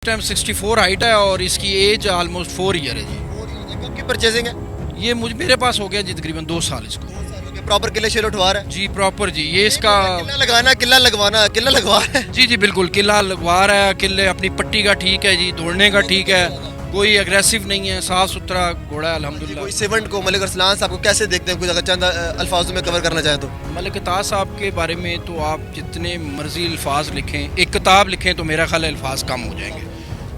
Time 64 height है और इसकी एज ऑलमोस्ट 4 ईयर है जी। कब की परचेजिंग है? ये मेरे पास हो गया जी तकरीबन 2 साल इसको। प्रॉपर किले शेर उठवा रहा है? जी प्रॉपर जी, ये इसका किला लगाना, किला लगवाना, किला लगवा रहा है। जी बिल्कुल किला लगवा रहा है। किले अपनी पट्टी का ठीक है जी, दौड़ने का ठीक है, कोई एग्रेसिव नहीं है, साफ सुथरा घोड़ा है अल्हम्दुलिल्लाह। कोई सेवंट को मलिक अरसलान साहब को कैसे देखते हैं, कुछ अगर चंद अल्फाजों में कवर करना चाहें तो? मलिक ताज साहब के बारे में तो आप जितने मर्जी अल्फाज लिखें, एक किताब लिखें तो मेरा ख्याल है अल्फाज कम हो जाएंगे।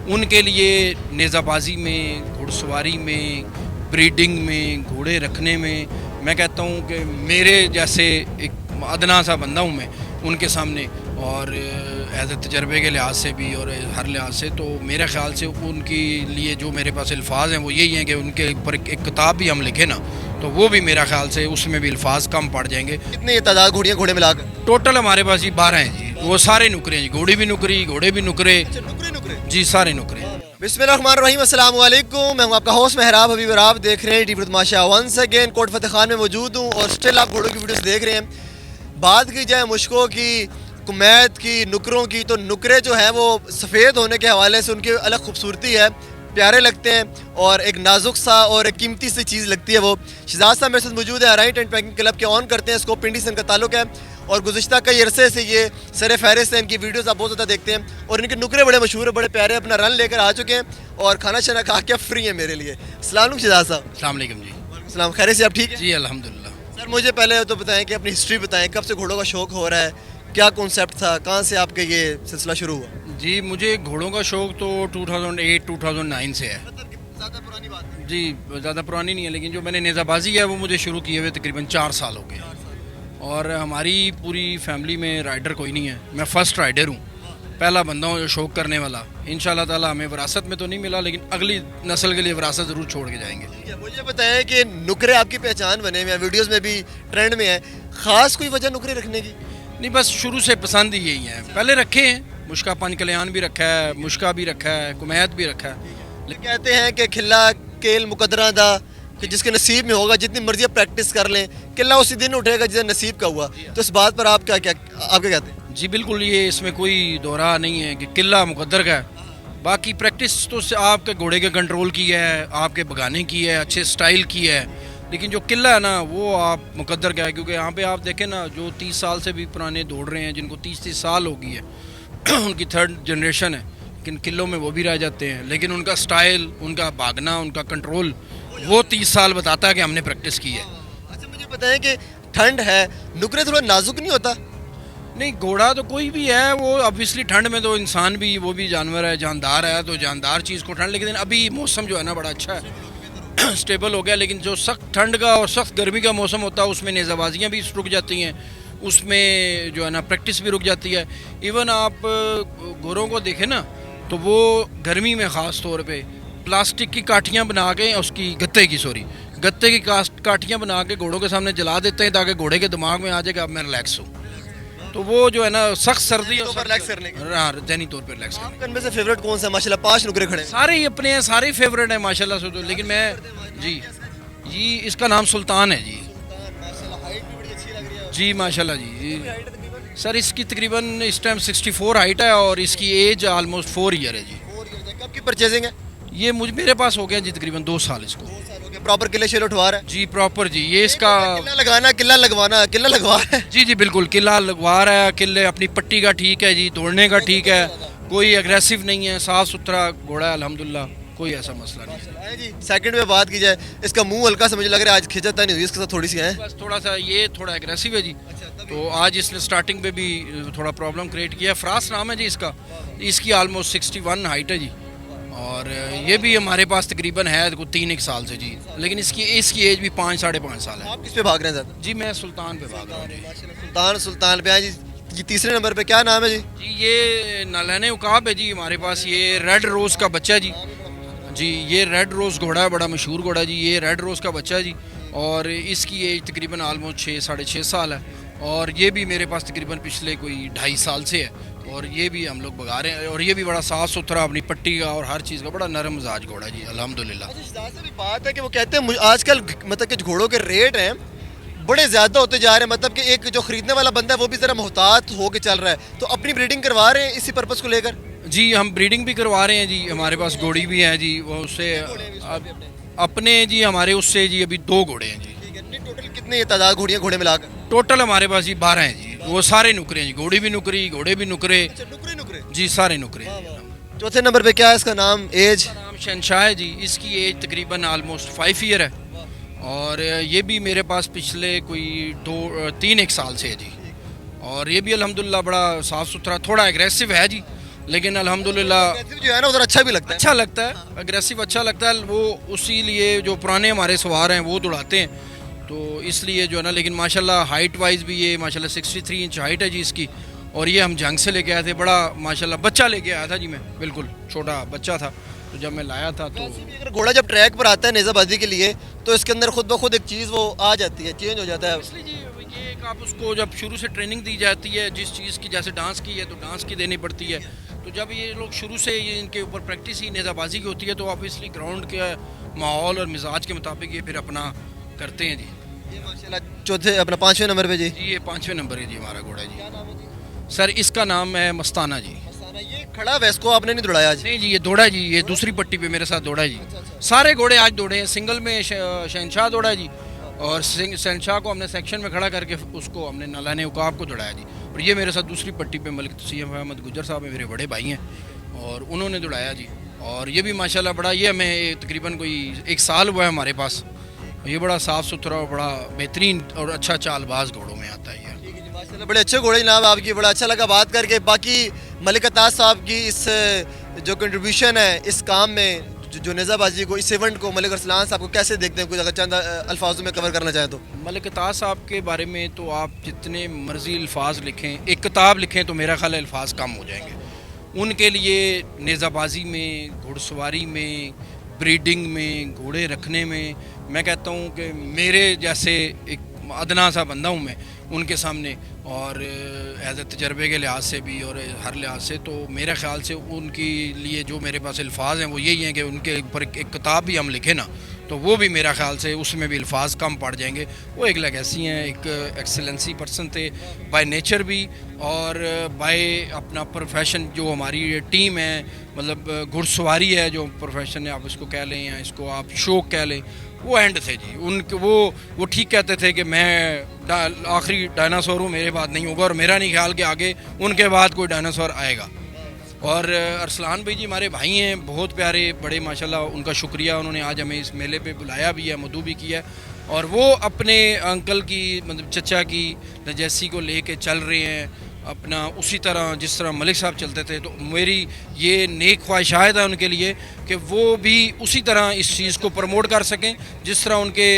उनके लिए नेज़ाबाजी में, घुड़सवारी में, ब्रीडिंग में, घोड़े रखने में, मैं कहता हूँ कि मेरे जैसे एक अदना सा बंदा हूँ मैं उनके सामने, और एज ए तजर्बे के लिहाज से भी और हर लिहाज से, तो मेरे ख्याल से उनके लिए जो मेरे पास अल्फाज हैं वो यही हैं कि उनके ऊपर एक किताब भी हम लिखें ना तो वो भी मेरा ख्याल से उसमें भी अल्फाज कम पड़ जाएंगे। कितनी तादाद घोड़ियाँ घोड़े मिलाकर? टोटल हमारे पास जी 12 हैं जी, वो सारे नुकरे हैं जी, घोड़ी भी नुकरी, घोड़े भी नुकरे नुकरे जी, सारे नुकरे। बिस्मिल्लाहिर्रहमानिर्रहीम, अस्सलाम वालेकुम। मैं हूं आपका होस्ट मेहराब हबीब और आप देख रहे हैं टीवी तमाशा। वंस अगेन कोट फतेह खान में मौजूद हूं और स्टिल आप घोड़ों की वीडियोस देख रहे हैं। बात की जाए मुश्कों की, कुमैत की, नुकरों की, तो नुकरे जो हैं वो सफ़ेद होने के हवाले से उनकी अलग खूबसूरती है, प्यारे लगते हैं और एक नाजुक सा और एक कीमती सी चीज़ लगती है वो। शहजाद साहब मेरे साथ मौजूद है, राइट एंड पैकिंग क्लब के ऑन करते हैं, इसको पिंडी से इनका ताल्लुक है और गुज़िश्ता कई अरसे से ये सर फहरिस्त है, इनकी वीडियोस आप बहुत ज़्यादा देखते हैं और इनके नुकरे बड़े मशहूर है, बड़े प्यारे, अपना रन लेकर आ चुके हैं और खाना शाना खा के फ्री है मेरे लिए। अस्सलाम वालेकुम शहजाद साहब। अस्सलाम वालेकुम जी। सलाम, खैर से आप ठीक है? जी अल्हम्दुलिल्लाह। सर मुझे पहले तो बताएं कि अपनी हिस्ट्री बताएं, कब से घोड़ों का शौक़ हो रहा है, क्या कॉन्सेप्ट था, कहाँ से आपका ये सिलसिला शुरू हुआ? जी मुझे घोड़ों का शौक़ तो 2008-2009 से है ज़्यादा पुरानी बात है? जी, ज़्यादा पुरानी नहीं है, लेकिन जो मैंने नेज़ाबाजी है वो मुझे शुरू किए हुए तकरीबन 4 साल हो गए और हमारी पूरी फैमिली में राइडर कोई नहीं है। मैं फ़र्स्ट राइडर हूँ, पहला बंदा हूँ जो शौक़ करने वाला। इंशाल्लाह ताला हमें विरासत में तो नहीं मिला, लेकिन अगली नस्ल के लिए विरासत ज़रूर छोड़ के जाएंगे। मुझे बताएं कि नुकरे आपकी पहचान बने हुए हैं, वीडियोस में भी ट्रेंड में है, ख़ास कोई वजह नुकरे रखने की? नहीं, बस शुरू से पसंद ही यही है। पहले रखे हैं, मुश्का पंच कल्याण भी रखा है, मुश्का भी रखा है, कुमैत भी रखा है। कहते हैं कि खिला केल मुकदरा दा, कि जिसके नसीब में होगा, जितनी मर्जी आप प्रैक्टिस कर लें, किला उसी दिन उठेगा जिसे नसीब का हुआ। तो इस बात पर आप क्या कहते हैं? जी बिल्कुल, ये इसमें कोई दोहरा नहीं है कि किला मुकद्दर का है। बाकी प्रैक्टिस तो आपके घोड़े के कंट्रोल की है, आपके भगाने की है, अच्छे स्टाइल की है, लेकिन जो किला है ना वो आप मुकद्दर का है। क्योंकि यहाँ पे आप देखें ना, जो 30 साल से भी पुराने दौड़ रहे हैं, जिनको 30-30 साल हो गई है उनकी 3rd जनरेशन है, लेकिन किलों में वो भी रह जाते हैं, लेकिन उनका स्टाइल, उनका भागना, उनका कंट्रोल वो 30 साल बताता है कि हमने प्रैक्टिस की है। अच्छा मुझे बताएं कि ठंड है, नुकरे थोड़ा नाजुक नहीं होता? नहीं, घोड़ा तो कोई भी है, वो ऑब्वियसली ठंड में तो इंसान भी, वो भी जानवर है, जानदार है, तो जानदार चीज़ को ठंड, लेकिन अभी मौसम जो है ना बड़ा अच्छा है, स्टेबल हो गया। लेकिन जो सख्त ठंड का और सख्त गर्मी का मौसम होता है उसमें नेज़ाबाजियाँ भी रुक जाती हैं, उसमें जो है ना प्रैक्टिस भी रुक जाती है। इवन आप घोड़ों को देखें ना तो वो गर्मी में ख़ास तौर पे प्लास्टिक की काठियाँ बना के, उसकी गत्ते की काठियाँ बना के घोड़ों के सामने जला देते हैं ताकि घोड़े के दिमाग में आ जाए कि अब मैं रिलैक्स हूँ। तो वो जो है ना सख्त सर्दी तो रिलैक्स करने के, हाँ, जहनी तौर पर रिलैक्स करने। आपका इनमें से फेवरेट कौन सा है? माशाल्लाह 5 नुकरे खड़े हैं। सारे ही अपने हैं, सारे ही फेवरेट हैं माशाल्लाह से, तो लेकिन मैं जी इसका नाम सुल्तान है जी। जी माशाल्लाह जी। सर इसकी तकरीबन इस टाइम 64 हाइट है और इसकी एज ऑलमोस्ट 4 ईयर है जी। कब की परचेजिंग है? ये मेरे पास हो गया जी तकरीबन 2 साल इसको। प्रॉपर किले शेर उठवा रहा है? जी प्रॉपर जी, ये इसका किला लगाना, किला लगवाना, किला लगवा रहा है। जी बिल्कुल किला लगवा रहा है। किले अपनी पट्टी का ठीक है जी, दौड़ने का ठीक है, कोई एग्रेसिव नहीं है, साफ सुथरा घोड़ा है अल्हम्दुलिल्लाह, कोई ऐसा मसला नहीं है जी। सेकंड में बात की जाए, इसका मुंह हल्का सा मुझे लग रहा है आज खिंचता नहीं हुई, इसके साथ थोड़ी सी है, बस थोड़ा सा ये थोड़ा एग्रेसिव है जी। तो आज इसने स्टार्टिंग पे भी थोड़ा प्रॉब्लम क्रिएट किया। फरास नाम है जी इसका, इसकी ऑलमोस्ट 61 हाइट है जी और ये भी हमारे पास तकरीबन है 3-1 साल से जी, लेकिन इसकी एज भी 5-5.5 साल है। आप किस पे भाग रहे हैं ज़्यादा? जी मैं सुल्तान पे भाग रहा हूँ जी। सुल्तान पे जी। ये तीसरे नंबर पे क्या नाम है जी? जी ये नालाने उकाब है जी हमारे पास। ये रेड रोज़ का बच्चा है जी। जी ये रेड रोज़ घोड़ा है, बड़ा मशहूर घोड़ा है जी। ये रेड रोज़ का बच्चा है जी और इसकी एज तकरीबन ऑलमोस्ट 6-6.5 साल है और ये भी मेरे पास तकरीबन पिछले कोई 2.5 साल से है और ये भी हम लोग भगा रहे हैं और ये भी बड़ा साफ़ सुथरा, अपनी पट्टी का और हर चीज़ का बड़ा नरम मिजाज घोड़ा है जी अल्हम्दुलिल्लाह। बात है कि वो कहते हैं आजकल मतलब कि घोड़ों के रेट हैं बड़े ज़्यादा होते जा रहे हैं, मतलब कि एक जो ख़रीदने वाला बंदा है वो भी ज़रा मोहतात होकर चल रहा है, तो अपनी ब्रीडिंग करवा रहे हैं इसी पर्पज़ को लेकर। जी हम ब्रीडिंग भी करवा रहे हैं जी, हमारे पास घोड़ी भी है जी, वो उससे अपने जी हमारे उससे जी अभी 2 घोड़े हैं जी। ठीक है, नहीं टोटल कितनी तादाद घोड़ियाँ घोड़े मिलाकर? टोटल हमारे पास जी 12 हैं जी, वो सारे नुकरे हैं जी, घोड़ी भी नुकरी, घोड़े भी नुकरे अच्छा, नुकरे नुकरे। जी, सारे नुकरे हैं जी। चौथे नंबर पे क्या है इसका नाम, एज? इसका नाम शहनशाह है जी, इसकी एज तकरीबन ऑलमोस्ट 5 ईयर है और ये भी मेरे पास पिछले कोई 3-1 साल से है जी। और ये भी अल्हम्दुलिल्लाह बड़ा साफ़ सुथरा, थोड़ा एग्रेसिव है जी, लेकिन अल्हम्दुलिल्लाह Aggressive जो है ना उधर अच्छा भी लगता है। अच्छा लगता है, अग्रेसिव अच्छा लगता है। वो उसी लिए जो पुराने हमारे सवार हैं वो दौड़ाते हैं, तो इसलिए जो है ना, लेकिन माशाल्लाह हाइट वाइज भी ये माशाल्लाह 63 इंच हाइट है जी इसकी। और ये हम जंग से लेके आए थे, बड़ा माशाल्लाह बच्चा लेके आया था जी, मैं बिल्कुल छोटा बच्चा था, तो जब मैं लाया था तो वैसे भी अगर घोड़ा जब ट्रैक पर आता है नेज़ाबाजी के लिए तो इसके अंदर खुद ब खुद एक चीज़ वो आ जाती है, चेंज हो जाता है। इसलिए जी ये एक आप उसको जब शुरू से ट्रेनिंग दी जाती है जिस चीज़ की, जैसे डांस की है तो डांस की देनी पड़ती है, तो जब ये लोग शुरू से ये इनके ऊपर प्रैक्टिस ही नेज़ाबाजी की होती है तो ऑब्वियसली ग्राउंड के माहौल और मिजाज के मुताबिक ये फिर अपना करते हैं जी। ये माशाल्लाह चौथे अपना 5वें नंबर पे जी। जी ये 5वें नंबर है जी हमारा घोड़ा जी। सर इसका नाम है मस्ताना जी। ये खड़ा है, इसको आपने नहीं दौड़ाया आज? नहीं जी ये दौड़ा जी, ये दूसरी पट्टी पे मेरे साथ दौड़ा जी। सारे घोड़े आज दौड़े हैं, सिंगल में शहनशाह दौड़ा जी, और शहनशाह को हमने सेक्शन में खड़ा करके उसको हमने नालाने उकाब को दौड़ाया जी। और ये मेरे साथ दूसरी पट्टी पे मलिक तसीम अहमद गुजर साहब मेरे बड़े भाई हैं और उन्होंने दौड़ाया जी। और ये भी माशाल्लाह बड़ा, ये हमें तकरीबन कोई 1 साल हुआ है हमारे पास। ये बड़ा साफ़ सुथरा और बड़ा बेहतरीन और अच्छा चालबाज घोड़ों में आता है ये। माशाल्लाह बड़े अच्छे घोड़े जनाब आपकी, बड़ा अच्छा लगा बात करके। बाकी मलिक अताज साहब की इस जो कंट्रीब्यूशन है इस काम में, जो नेज़ाबाजी को, इस इवेंट को मलिक अरसलान साहब को कैसे देखते हैं, कुछ अगर चंद अल्फाजों में कवर करना चाहें तो? मलिक अताज साहब के बारे में तो आप जितने मर्जी अल्फाज लिखें, एक किताब लिखें तो मेरा ख्याल है अल्फाज कम हो जाएंगे। उनके लिए नेज़ाबाजी में, घुड़सवारी में, ब्रीडिंग में, घोड़े रखने में, मैं कहता हूँ कि मेरे जैसे एक अदना सा बंदा हूँ मैं उनके सामने, और एज ए तजर्बे के लिहाज से भी और हर लिहाज से, तो मेरे ख़्याल से उनके लिए जो मेरे पास अल्फाज हैं वो यही हैं कि उनके ऊपर एक किताब भी हम लिखें ना तो वो भी मेरा ख्याल से उसमें भी अल्फाज कम पड़ जाएंगे। वो एक लेगेसी हैं, एक एक्सेलेंसी पर्सन थे बाय नेचर भी, और बाय अपना प्रोफेशन जो हमारी टीम है, मतलब घुड़सवारी है जो प्रोफेशन है, आप इसको कह लें या इसको आप शौक कह लें, वो एंड थे जी उनके। वो ठीक कहते थे कि मैं आखिरी डायनासोर हूँ, मेरे बाद नहीं होगा, और मेरा नहीं ख्याल कि आगे उनके बाद कोई डायनासोर आएगा। और अरसलान भाई जी हमारे भाई हैं, बहुत प्यारे, बड़े माशाल्लाह, उनका शुक्रिया, उन्होंने आज हमें इस मेले पे बुलाया भी है, मदू भी किया है, और वो अपने अंकल की, मतलब चचा की नजैसी को लेके चल रहे हैं अपना उसी तरह जिस तरह मलिक साहब चलते थे। तो मेरी ये नेक ख्वाहिशात है उनके लिए कि वो भी उसी तरह इस चीज़ को प्रमोट कर सकें जिस तरह उनके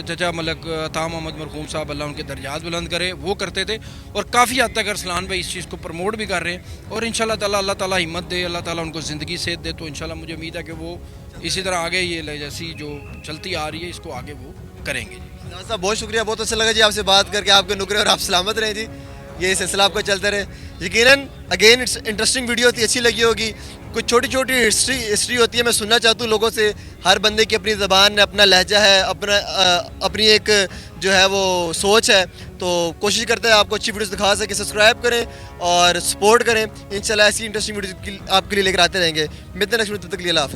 चचा मलिक अता मोहम्मद मरहूम साहब, अल्लाह उनके दर्जात बुलंद करे, वो करते थे। और काफ़ी हद तक अरसलान भाई इस चीज़ को प्रमोट भी कर रहे हैं, और इंशाल्लाह ताला अल्लाह ताला हिम्मत दे, अल्लाह ताला उनको ज़िंदगी सेहत दे, तो इंशाल्लाह मुझे उम्मीद है कि वो इसी तरह आगे ये जैसी जो चलती आ रही है इसको आगे वो करेंगे जी। साहब बहुत शुक्रिया, बहुत अच्छा लगा जी आपसे बात करके, आपके नुकरे और आप सलामत रहें जी, ये सिलसिला आपका चलते रहे। यकीनन अगेन इट्स इंटरेस्टिंग वीडियो थी, अच्छी लगी होगी। कुछ छोटी छोटी हिस्ट्री होती है, मैं सुनना चाहता हूँ लोगों से। हर बंदे की अपनी ज़बान है, अपना लहजा है, अपनी एक जो है वो सोच है, तो कोशिश करते हैं आपको अच्छी वीडियोस दिखा सके। सब्सक्राइब करें और सपोर्ट करें, इंशाल्लाह ऐसी इंटरेस्टिंग वीडियो आपके लिए लेकर आते रहेंगे। मिलते हैं नेक्स्ट वीडियो, तब तक के लिए अल्लाह हाफ़िज़।